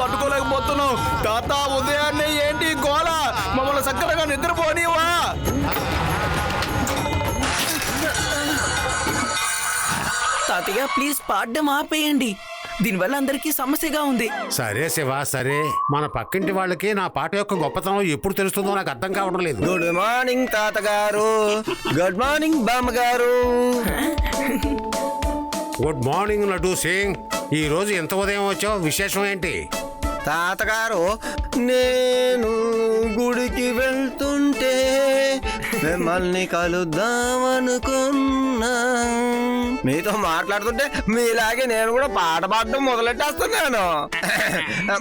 తట్టుకోలేకపోతున్నాం. తాత ఉదయాన్నే ఏంటి గోళ? మమ్మల్ని చక్కగా నిద్రపోనివా? తాతయ్య ప్లీజ్ పాడడం ఆపేయండి. దీనివల్ల అందరికీ సమస్యగా ఉంది. సరే శివ, సరే. మన పక్కింటి వాళ్ళకి నా పాట యొక్క గొప్పతనం ఎప్పుడు తెలుస్తుందో నాకు అర్థం కావడం లేదు. గుడ్ మార్నింగ్ తాతగారు. గుడ్ మార్నింగ్ బామ్మగారు. Good morning Laddu Singh. ఈ రోజు ఎంత ఉదయం వచ్చావు? విశేషం ఏంటి? తాతగారు, నేను గుడికి వెళ్తుంటే మిమ్మల్ని కలుద్దామనుకున్నా. మీతో మాట్లాడుతుంటే మీలాగే నేను కూడా పాట పాడడం మొదలెట్టేస్తున్నాను.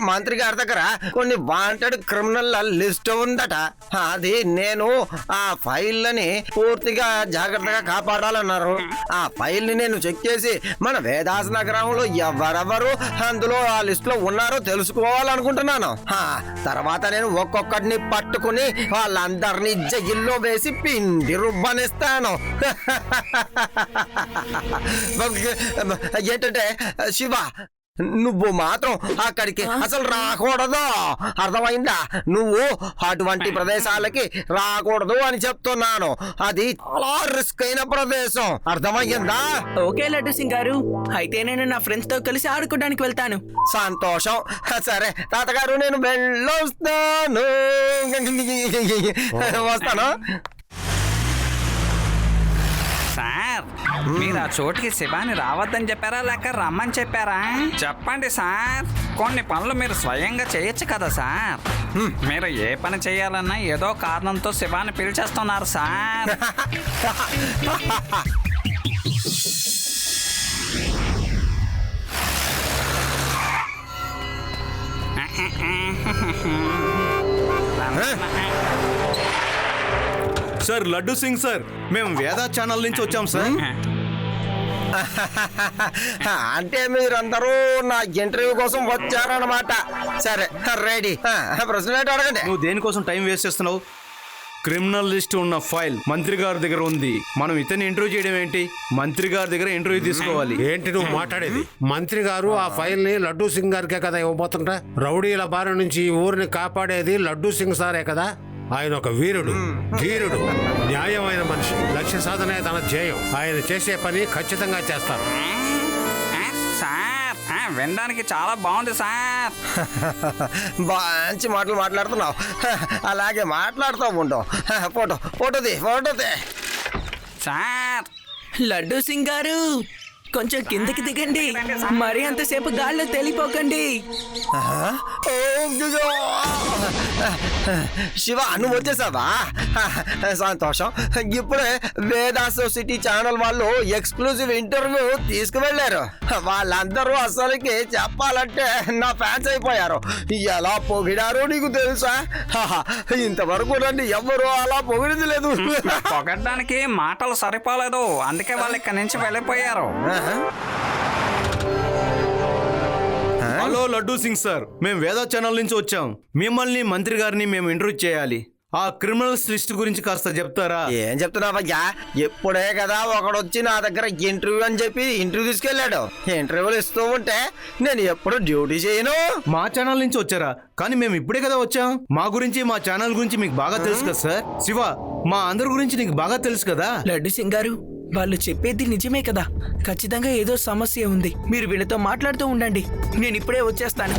మంత్రి గారి దగ్గర కొన్ని వాంటెడ్ క్రిమినల్ లిస్ట్ ఉందట. అది నేను ఆ ఫైళ్ళని పూర్తిగా జాగ్రత్తగా కాపాడాలన్నారు. ఆ ఫైల్ ని నేను చెక్ చేసి మన వేదాస్ నగరంలో ఎవరెవరు అందులో ఆ లిస్ట్ లో ఉన్నారో తెలుసుకోవాలనుకుంటున్నాను. తర్వాత నేను ఒక్కొక్కడిని పట్టుకుని వాళ్ళందరినీ జైల్లో వేసి పిండి రుబ్బనిస్తాను. ఏంటంటే శివ, నువ్వు మాత్రం అక్కడికి అసలు రాకూడదు, అర్థమైందా? నువ్వు అటువంటి ప్రదేశాలకి రాకూడదు అని చెప్తున్నాను. అది చాలా రిస్క్ అయిన ప్రదేశం, అర్థమయ్యిందా? ఓకే లడ్డు సింగ్ గారు, అయితే నేను నా ఫ్రెండ్స్ తో కలిసి ఆడుకోవడానికి వెళ్తాను. సంతోషం. సరే తాతగారు, నేను వెళ్ళొస్తాను. వస్తాను సార్. మీరు ఆ చోటుకి శివాని రావద్దని చెప్పారా లేక రమ్మని చెప్పారా? చెప్పండి సార్. కొన్ని పనులు మీరు స్వయంగా చేయొచ్చు కదా సార్. మీరు ఏ పని చేయాలన్నా ఏదో కారణంతో శివాని పిలిచేస్తున్నారు sir. Sir, Laddu Singh sir, మేము వేదా ఛానల్ నుంచి వచ్చాం సార్. అంటే మీరందరూ నా ఇంటర్వ్యూ కోసం వచ్చారన్నమాట. సరే, రెడీ. ప్రశ్న అడగండి. నువ్వు దేనికోసం టైం వేస్ట్ చేస్తున్నావు? క్రిమినల్ లిస్ట్ ఉన్న ఫైల్ మంత్రి గారి దగ్గర ఉంది. మనం ఇతన్ని ఇంటర్వ్యూ చేయడం ఏంటి? మంత్రి గారి దగ్గర ఇంటర్వ్యూ తీసుకోవాలి. ఏంటి నువ్వు మాట్లాడేది? మంత్రి గారు ఆ ఫైల్ ని లడ్డూ సింగ్ గారికే కదా ఇవ్వబోతుంటా. రౌడీల బారి నుంచి ఈ ఊరిని కాపాడేది లడ్డూ సింగ్ సారే కదా. ఆయన ఒక వీరుడు, ధీరుడు, న్యాయమైన మనిషి. లక్ష్య సాధనే తన ధ్యేయం. ఆయన చేసే పని ఖచ్చితంగా చేస్తారు. సార్, వినడానికి చాలా బాగుంది సార్. మంచి మాటలు మాట్లాడుతున్నావు. అలాగే మాట్లాడుతూ ఉండవు. ఫోటోది. సార్, లడ్డు సింగ్ గారు, కొంచెం కిందకి దిగండి. మరి అంతసేపు గాల్లో తెలిపోకండి. శివ, నువ్వు వచ్చేసావా? సంతోషం. ఇప్పుడే వేదాస్ సిటీ ఛానల్ వాళ్ళు ఎక్స్క్లూజివ్ ఇంటర్వ్యూ తీసుకువెళ్లారు. వాళ్ళందరూ అసలుకి చెప్పాలంటే నా ఫ్యాన్స్ అయిపోయారు. ఎలా పొగిడారో నీకు తెలుసా? ఇంతవరకు నన్ను ఎవ్వరూ అలా పొగిడింది లేదు. పొగడ్డానికి మాటలు సరిపోలేదు, అందుకే వాళ్ళు ఇక్కడి నుంచి వెళ్ళిపోయారు. హలో లడ్డూ సింగ్ సార్, మేము వేదా ఛానల్ నుంచి వచ్చాం. మిమ్మల్ని మంత్రి గారిని మేము ఇంటర్వ్యూ చేయాలి. ఆ క్రిమినల్స్ లిస్ట్ గురించి కాస్త చెప్తారా? ఏం చెప్తున్నావయ్యా? ఎప్పుడే కదా ఒకడొచ్చి నా దగ్గర ఇంటర్వ్యూ అని చెప్పి ఇంటర్వ్యూ తీసుకెళ్లాడు. ఇంటర్వ్యూలు ఇస్తూ ఉంటే నేను ఎప్పుడు డ్యూటీ చేయను. మా ఛానల్ నుంచి వచ్చారా? కానీ మేము ఇప్పుడే కదా వచ్చాం. మా గురించి, మా ఛానల్ గురించి మీకు బాగా తెలుసు కదా సార్. శివ, మా అందరి గురించి నీకు బాగా తెలుసు కదా. లడ్డు సింగ్ గారు, వాళ్ళు చెప్పేది నిజమే కదా. ఖచ్చితంగా ఏదో సమస్య ఉంది. మీరు వీళ్ళతో మాట్లాడుతూ ఉండండి, నేను ఇప్పుడే వచ్చేస్తాను.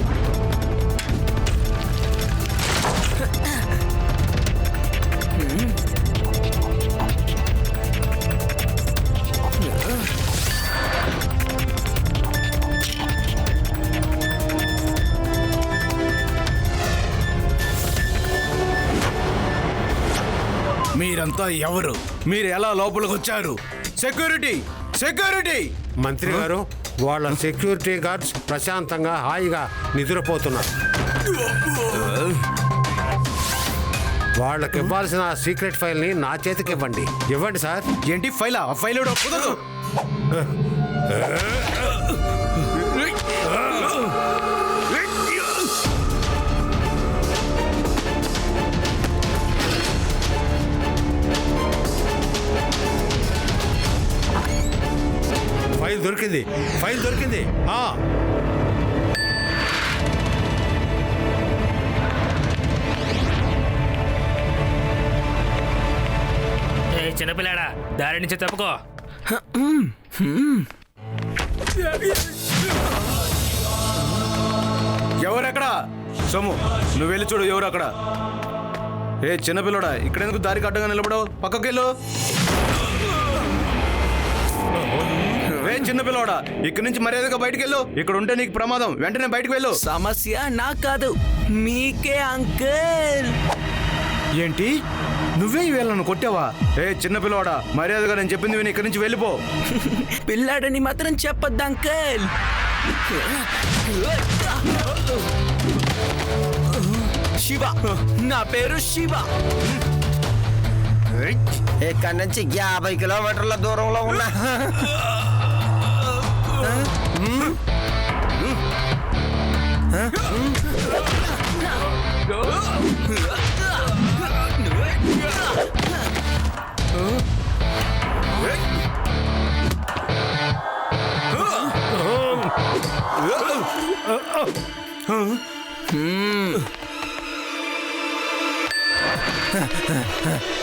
మీరంతా ఎవరు? మీరు ఎలా లోపలికి వచ్చారు? సెక్యూరిటీ! మంత్రి గారు, వాళ్ళ సెక్యూరిటీ గార్డ్స్ ప్రశాంతంగా హాయిగా నిద్రపోతున్నారు. వాళ్ళకి ఇవ్వాల్సిన సీక్రెట్ ఫైల్ ని నా చేతికి ఇవ్వండి సార్. ఏంటి ఫైల్? ఆ ఫైల్ ఫైల్ దొరికింది. చిన్నపిల్లాడా దారి నుంచి తప్పుకో. ఎవరక్కడ? సోము, నువ్వు వెళ్ళి చూడు ఎవరు అక్కడ. ఏ చిన్నపిల్లడా, ఇక్కడెందుకు దారికి అడ్డంగా నిలబడవు? పక్కకెళ్ళు. ఏ చిన్నపిల్లడా, ఇక్కడి నుంచి మర్యాదగా బయటికి వెళ్ళు. ఇక్కడ ఉంటే నీకు ప్రమాదం. వెంటనే బయటికి వెళ్ళు. సమస్య నాకు కాదు, మీకే అంకుల్. ఏంటి, నువ్వే వీళ్ళను కొట్టావా? ఏ చిన్నపిల్లవాడా, మర్యాదగా నేను చెప్పింది విని ఇక్కడి నుంచి వెళ్ళిపో. పిల్లాడని మాత్రం చెప్పొద్దు అంకుల్. శివ, నా పేరు శివ. ఇక్కడి నుంచి 50 కిలోమీటర్ల దూరంలో ఉన్నా.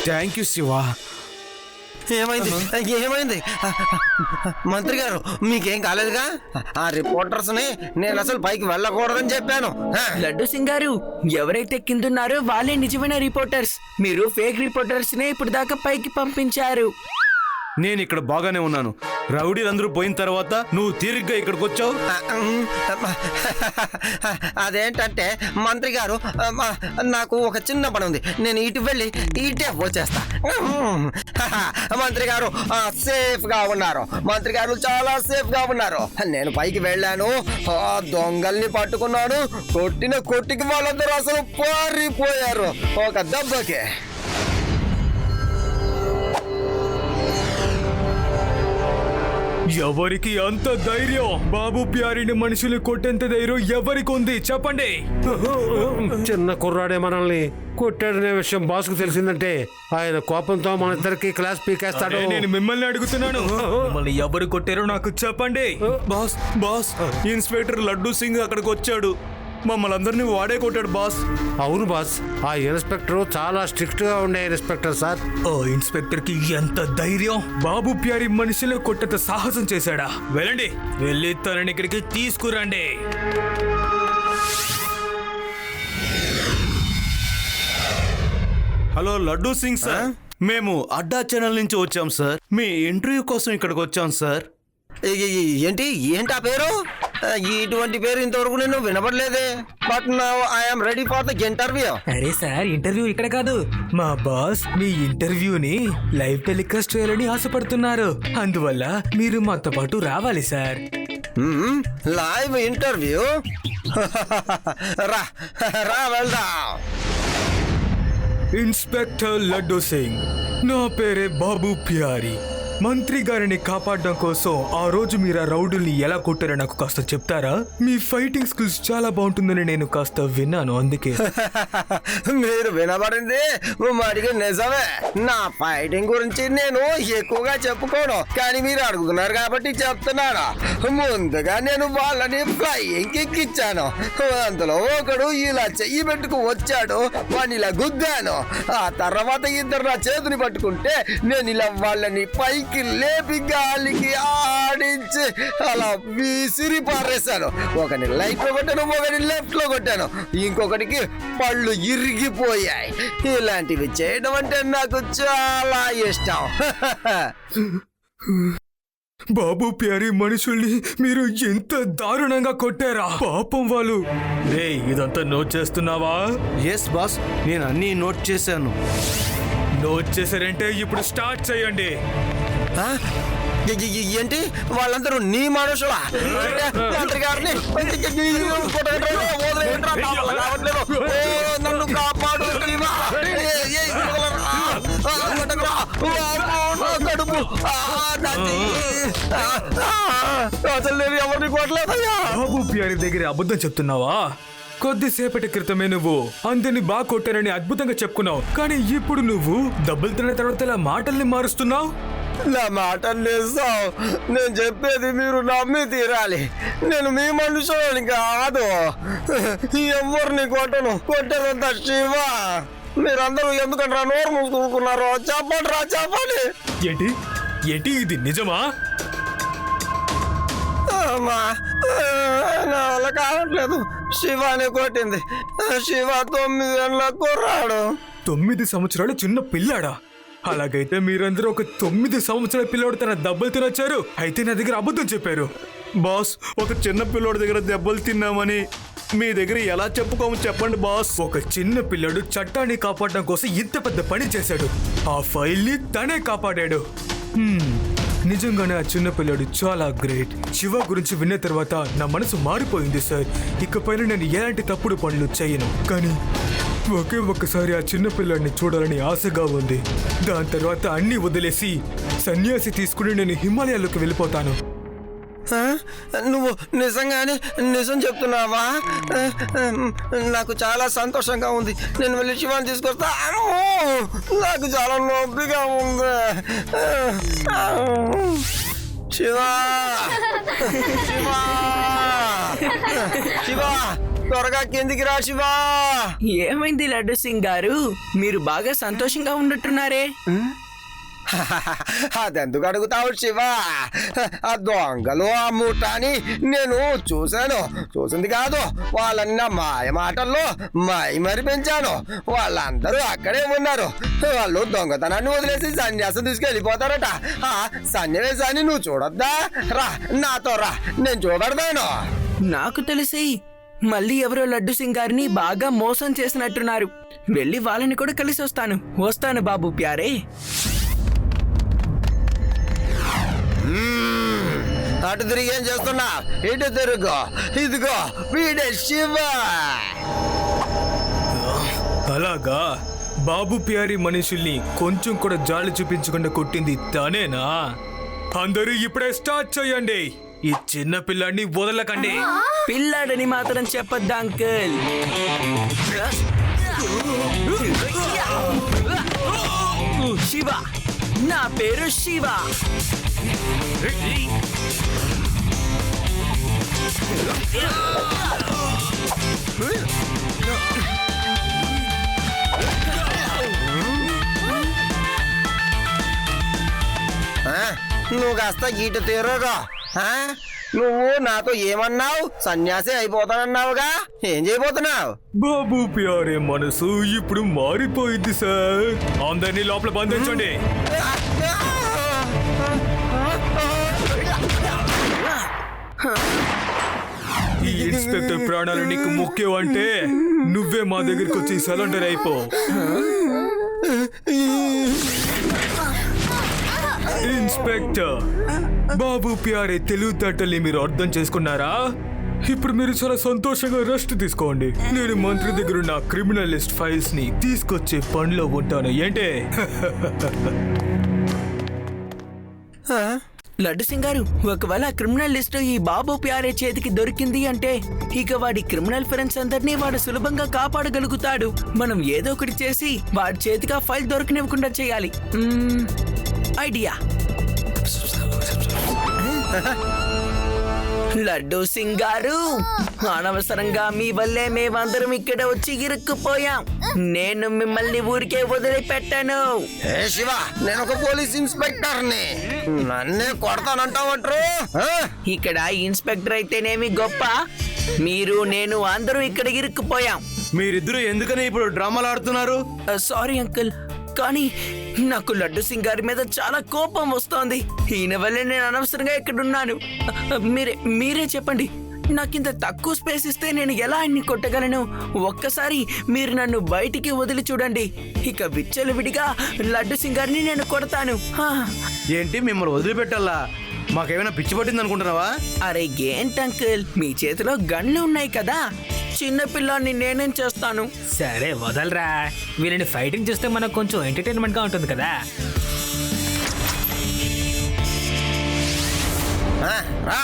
Thank you Shiva. ఏమైంది మంత్రి గారు, మీకేం కాలేదుగా? ఆ రిపోర్టర్స్ ని నేను అసలు పైకి వెళ్ళకూడదని చెప్పాను. లడ్డు సింగ్ గారు, ఎవరైతే కిందున్నారో వాళ్ళే నిజమైన రిపోర్టర్స్. మీరు ఫేక్ రిపోర్టర్స్ నే ఇప్పుడు దాకా పైకి పంపించారు. నేను ఇక్కడ బాగానే ఉన్నాను. రౌడీలందరూ పోయిన తర్వాత నువ్వు తీరిగ్గా ఇక్కడికి వచ్చావు. అదేంటంటే మంత్రి గారు, నాకు ఒక చిన్న పని ఉంది. నేను ఇటు వెళ్ళి ఇటే వచ్చేస్తా. మంత్రి గారు సేఫ్ గా ఉన్నారు. మంత్రి గారు చాలా సేఫ్ గా ఉన్నారు. నేను పైకి వెళ్ళాను, దొంగల్ని పట్టుకున్నాను. కొట్టిన కొట్టికి వాళ్ళందరూ అసలు పారిపోయారు ఒక దెబ్బకే. ఎవరికి అంత ధైర్యం? బాబు ప్యారిని మనుషులు కొట్టేంత ధైర్యం ఎవరికి ఉంది చెప్పండి. చిన్న కుర్రాడే మనల్ని కొట్టాడనే విషయం బాస్కు తెలిసిందంటే ఆయన కోపంతో మన ఇద్దరికి క్లాస్ పీకేస్తాడు. నేను మిమ్మల్ని అడుగుతున్నాను, మిమ్మల్ని ఎవరు కొట్టారో నాకు చెప్పండి. Boss boss, inspector Laddu Singh అక్కడికి వచ్చాడు. మమ్మల్ని అందరినీ వాడే కొట్టాడు బాస్. అవును బాస్, ఆ ఇన్స్పెక్టర్ చాలా స్ట్రిక్ట్ గా ఉండే ఇన్స్పెక్టర్ సార్. ఓ ఇన్స్పెక్టర్ కి ఎంత ధైర్యం! బాబు ప్యారి మనుషులు కొట్టేంత సాహసం చేశాడా? వెళ్ళండి, వెళ్ళి తనని ఇక్కడికి తీసుకురండి. హలో లడ్డూ సింగ్ సార్, మేము అడ్డా ఛానల్ నుంచి వచ్చాం సార్. మీ ఇంటర్వ్యూ కోసం ఇక్కడికి వచ్చాం సార్. ఏంటి ఆ పేరు? ఇటువంటి పేరు ఇంతవరకు నేను వినపడలేదే. But now I'm ready for the interview. అరే సార్, ఇంటర్వ్యూ ఇక్కడ కాదు. మా బాస్ మీ ఇంటర్వ్యూని లైవ్ టెలికాస్ట్ చేయాలని ఆశపడుతున్నారు. అందువల్ల మీరు మాతో పాటు రావాలి సార్. Live interview? రా రా వెళ్దాం. ఇన్స్పెక్టర్ లడ్డూ సింగ్, నా పేరే బాబు ప్యారి. మంత్రి గారిని కాపాడడం కోసం ఆ రోజు మీరు ఆ రౌడుల్ని ఎలా కొట్టారో నాకు కాస్త చెప్తారా? మీ ఫైటింగ్ స్కిల్స్ చాలా బాగుంటుందని నేను కాస్త విన్నాను, అందుకే. మీరు వినబడింది మడిగా నిజమే. నా ఫైటింగ్ గురించి నేను ఎక్కువగా చెప్పుకోను, కానీ మీరు అడుగుతున్నారు కాబట్టి చెప్తున్నాను. ముందుగా నేను వాళ్ళని ఫ్లైయింగ్ ఎక్కిచ్చాను. అందులో ఒకడు ఇలా చెయ్యి పెట్టుకు వచ్చాడు, వాడిని ఇలా గుద్దాను. ఆ తర్వాత ఇద్దరు నా చేతిని పట్టుకుంటే నేను ఇలా వాళ్ళని పైకి లేపి గాలికి ఆడించి అలా విసిరి పారేశాను. ఒకని రైట్ లో కొట్టాను, ఒకని లెఫ్ట్ లో కొట్టాను, ఇంకొకటికి పళ్ళు ఇరిగిపోయాయి. ఇలాంటివి చేయడం అంటే నాకు చాలా ఇష్టం. బాబు ప్యారి మనుషుల్ని మీరు ఎంత దారుణంగా కొట్టారా? పాపం వాళ్ళు. రేయ్, ఇదంతా నోట్ చేస్తున్నావా? ఎస్ బాస్, నేను అన్నీ నోట్ చేశాను. నోట్ చేశారంటే ఇప్పుడు స్టార్ట్ చేయండి. ఏంటి వాళ్ళందరూ నీ మనుషులా? మంత్రి గారిని నన్ను కాపాడు. అసలు నేను ఎవరిని కొట్టలేదయ్యా. బాబు ప్యారి దగ్గర అబద్ధం చెప్తున్నావా? కొద్దిసేపటి క్రితమే నువ్వు అందరిని బాగా కొట్టారని అద్భుతంగా చెప్పుకున్నావు, కానీ ఇప్పుడు నువ్వు డబ్బులు తిన్న తర్వాత ఇలా మాటల్ని మారుస్తున్నావు. నా మాట నిజం. నేను చెప్పేది మీరు నమ్మి తీరాలి. నేను మీ మనుషులని కాదు, ఎవరిని కొట్టను. కొట్టేదంతా శివ. మీరందరూ ఎందుకంటే నోరు మూసుకున్నారు? చెప్పండి రా, చెప్పండి. ఏంటి ఏంటి ఇది నిజమా? అమ్మా, నా వల్ల కావట్లేదు. శివాని కొట్టింది. శివ 9 ఏళ్ళ కుర్రాడు. 9 సంవత్సరాలు చిన్న పిల్లాడా? అలాగైతే మీరందరూ ఒక 9 సంవత్సరాల పిల్లోడు తన దెబ్బలు తినొచ్చారు. అయితే నా దగ్గర అబద్ధం చెప్పారు. బాస్, ఒక చిన్న పిల్లోడి దగ్గర దెబ్బలు తిన్నామని మీ దగ్గర ఎలా చెప్పుకోము చెప్పండి బాస్. ఒక చిన్న పిల్లాడు చట్టాన్ని కాపాడడం కోసం ఇంత పెద్ద పని చేశాడు. ఆ ఫైల్ ని తనే కాపాడాడు. నిజంగానే ఆ చిన్న పిల్లాడు చాలా గ్రేట్. శివ గురించి విన్న తర్వాత నా మనసు మారిపోయింది సార్. ఇకపైన నేను ఎలాంటి తప్పుడు పనులు చేయను. కానీ ఒకే ఒక్కసారి ఆ చిన్న పిల్లాడిని చూడాలని ఆశగా ఉంది. దాని తర్వాత అన్ని వదిలేసి సన్యాసి తీసుకుని నేను హిమాలయాల్లోకి వెళ్ళిపోతాను. నువ్వు నిజంగానే నిజం చెప్తున్నావా? నాకు చాలా సంతోషంగా ఉంది. నేను వెళ్ళి శివాన్ని తీసుకొస్తా. అమ్మో, నాకు చాలా నొప్పిగా ఉంది. శివా, శివా, శివా, త్వరగా కిందికి రా శివా. ఏమైంది లడ్డు సింగ్ గారు? మీరు బాగా సంతోషంగా ఉన్నట్టున్నారే. అదెందుకు అడుగుతావు శివా? ఆ దొంగలు ఆ ముఠాని నేను చూసింది కాదు. వాళ్ళని నా మాయ మాటల్లో మరి పెంచాను. వాళ్ళందరూ అక్కడే ఉన్నారు. వాళ్ళు దొంగతనాన్ని వదిలేసి సన్యాసం తీసుకెళ్ళిపోతారట. ఆ సన్యాసాన్ని నువ్వు చూడొద్దా? రా, నాతో రా, నేను చూపెడతాను. నాకు తెలిసి మళ్ళీ ఎవరో లడ్డు సింగ్ గారిని బాగా మోసం చేసినట్టున్నారు. వెళ్ళి వాళ్ళని కూడా కలిసి వస్తాను బాబు ప్యారే. అటు తిరిగి ఏం చేస్తున్నా? ఇటు తిరుగు. ఇదిగో వీడే శివ. అలాగా? బాబు ప్యారీ మనుషుల్ని కొంచెం కూడా జాలి చూపించకుండా కొట్టింది తనేనా? అందరూ ఇప్పుడే స్టార్ట్ చేయండి. ఈ చిన్న పిల్లాడిని వదలకండి. పిల్లాడని మాత్రం చెప్పొద్దా అంకుల్? శివ, నా పేరు శివ. నువ్వు కాస్త ఇటు తిరుగు. నువ్వు నాతో ఏమన్నావు? సన్యాసి అయిపోతానన్నావుగా. ఏం చేయబోతున్నావు? బాబు ప్యారే మనసు ఇప్పుడు మారిపోయింది సార్. అందరినీ లోపల బంధించండి. ఈ ఇన్స్పెక్టర్ ప్రాణాలు నీకు ముఖ్యం అంటే నువ్వే మా దగ్గరికి వచ్చి సరెండర్ అయిపో. ఇన్స్పెక్టర్, బాబు ప్యారే తెలివితేటల్ని మీరు అర్థం చేసుకున్నారా? ఇప్పుడు మీరు చాలా సంతోషంగా రెస్ట్ తీసుకోండి. నేను మంత్రి దగ్గర ఉన్న క్రిమినల్ లిస్ట్ ఫైల్స్ ని తీసుకొచ్చే పనిలో ఉంటాను. ఏంటే? లడ్డు సింగ్ గారు, ఒకవేళ క్రిమినల్ లిస్ట్ ఈ బాబు ప్యారే చేతికి దొరికింది అంటే ఇక వాడి క్రిమినల్ ఫ్రెండ్స్ అందరినీ వాడు సులభంగా కాపాడగలుగుతాడు. మనం ఏదో ఒకటి చేసి వాడి చేతికి ఆ ఫైల్ దొరకనివ్వకుండా చేయాలి. ఐడియా. లడ్డు సింగ్ గారు, అనవసరంగా మీ వల్లే మేమందరం ఇక్కడ వచ్చి ఇరుక్కుపోయాం. నేను మిమ్మల్ని ఊరికే వదిలిపెట్టాను. ఏ శివ, నేను ఒక పోలీస్ ఇన్స్పెక్టర్ని. నన్నే కొడతానంటావంటారు? ఇక్కడ ఇన్స్పెక్టర్ అయితేనేమి గొప్ప, మీరు నేను అందరూ ఇక్కడ ఇరుక్కుపోయాం. మీరిద్దరూ ఎందుకని ఇప్పుడు డ్రామాలు ఆడుతున్నారు? సారీ అంకుల్, కానీ నాకు లడ్డు సింగ్ గారి మీద చాలా కోపం వస్తోంది. ఈయన వల్లే నేను అనవసరంగా ఇక్కడ ఉన్నాను. మీరే చెప్పండి, నాకింత తక్కువ స్పేస్ ఇస్తే నేను ఎలా ఆయన్ని కొట్టగలను? ఒక్కసారి మీరు నన్ను బయటికి వదిలి చూడండి. ఇక విచ్చలవిడిగా లడ్డు సింగ్ గారిని నేను కొడతాను. ఏంటి, మిమ్మల్ని వదిలిపెట్టాలా? మాకేమైనా పిచ్చి పట్టింది అనుకుంటున్నావా? అరే ఏంటి అంకుల్, మీ చేతిలో గన్లు ఉన్నాయి కదా. చిన్న పిల్లాన్ని నేనేం చేస్తాను? సరే వదలరా. వీళ్ళని ఫైటింగ్ చూస్తే మనకు కొంచెం ఎంటర్టైన్మెంట్ గా ఉంటుంది కదా. రా.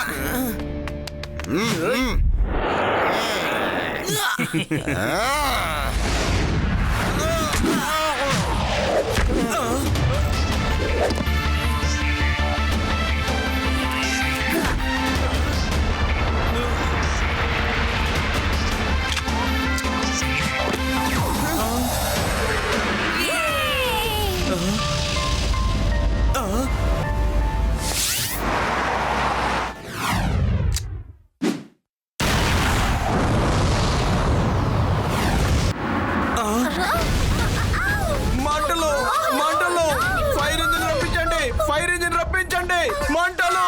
మంటలు మంటలు ఫైర్ ఇంజిన్ రప్పించండి, ఫైర్ ఇంజిన్ రప్పించండి, మంటలు.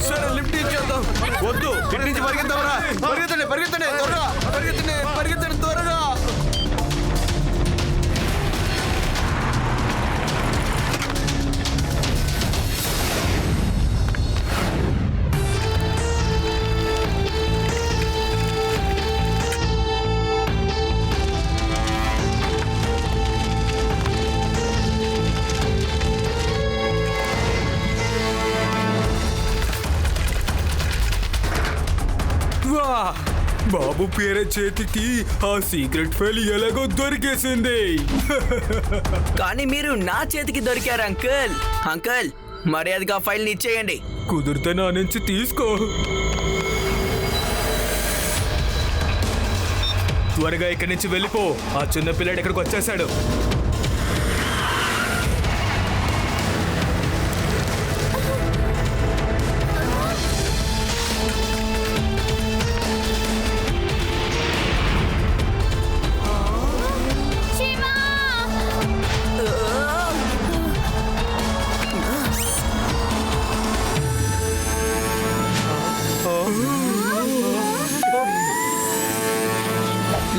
సరే లిఫ్ట్ ఇచ్చేద్దాం. వద్దు, ఇటు నుంచి పరిగెత్తామరా, పరిగెత్తండి పరిగెత్తండి త్వరగా, పరిగెత్తండి పరిగెత్తండి త్వరగా. బాబు పేరే చేతికి ఆ సీక్రెట్ ఫైల్ ఎలాగో దొరికేసింది. కానీ మీరు నా చేతికి దొరికారు అంకుల్. అంకుల్, మర్యాదగా ఫైల్ని ఇచ్చేయండి. కుదిరితే నా నుంచి తీసుకో. త్వరగా ఇక్కడి నుంచి వెళ్ళిపో. ఆ చిన్న పిల్లాడు ఇక్కడికి వచ్చేసాడు.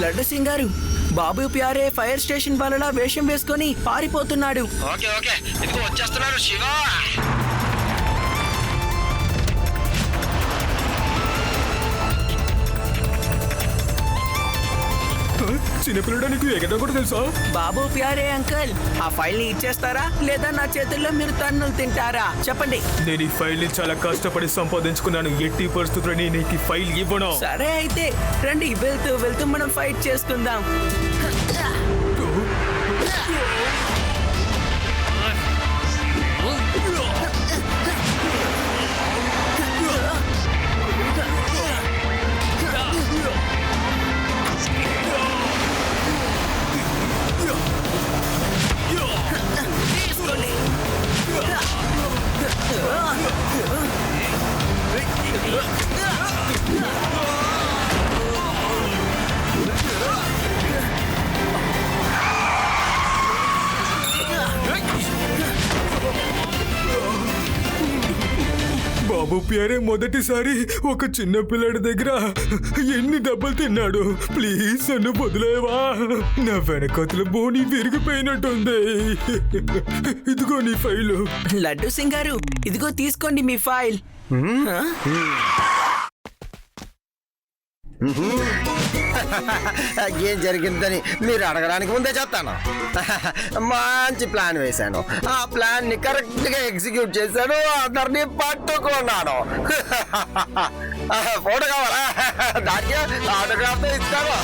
లడ్డు సింగ్ గారు, బాబు ప్యారే ఫైర్ స్టేషన్ వాళ్ళలా వేషం వేసుకొని పారిపోతున్నాడు. ఓకే ఓకే, ఇదిగో వచ్చేస్తున్నారు శివ. చిన్నపిల్లడా, నీకు ఎగడం కూడా తెలుసా? బాబు ప్యారే అంకుల్, ఆ ఫైల్ ని ఇచ్చేస్తారా లేదా నా చేతుల్లో మీరు తన్నులు తింటారా? చెప్పండి. నేను ఈ ఫైల్ ని చాలా కష్టపడి సంపాదించుకున్నాను. ఎట్టి పరిస్థితుల్లో నేను ఈ ఫైల్ ఇవ్వను. సరే అయితే రండి, వెళ్తూ వెళ్తూ మనం ఫైట్ చేసుకుందాం. బాబు ప్యారే మొదటిసారి ఒక చిన్న పిల్లడి దగ్గర ఎన్ని దెబ్బలు తిన్నాడు. ప్లీజ్ నన్ను వదిలేవా? నా వెనకతల బోని విరిగిపోయినట్టుంది. ఇదిగో నీ ఫైలు. లడ్డు సింగ్ గారు, ఇదిగో తీసుకోండి మీ ఫైల్. ఏం జరిగిందని మీరు అడగడానికి ముందే చెప్తాను. మంచి ప్లాన్ వేశాను. ఆ ప్లాన్ ని కరెక్ట్ గా ఎగ్జిక్యూట్ చేశాను. అందరినీ పట్టుకున్నాను. ఫోటో కావాలా? దానికి ఆటోగ్రాఫ్ ఇస్తాను.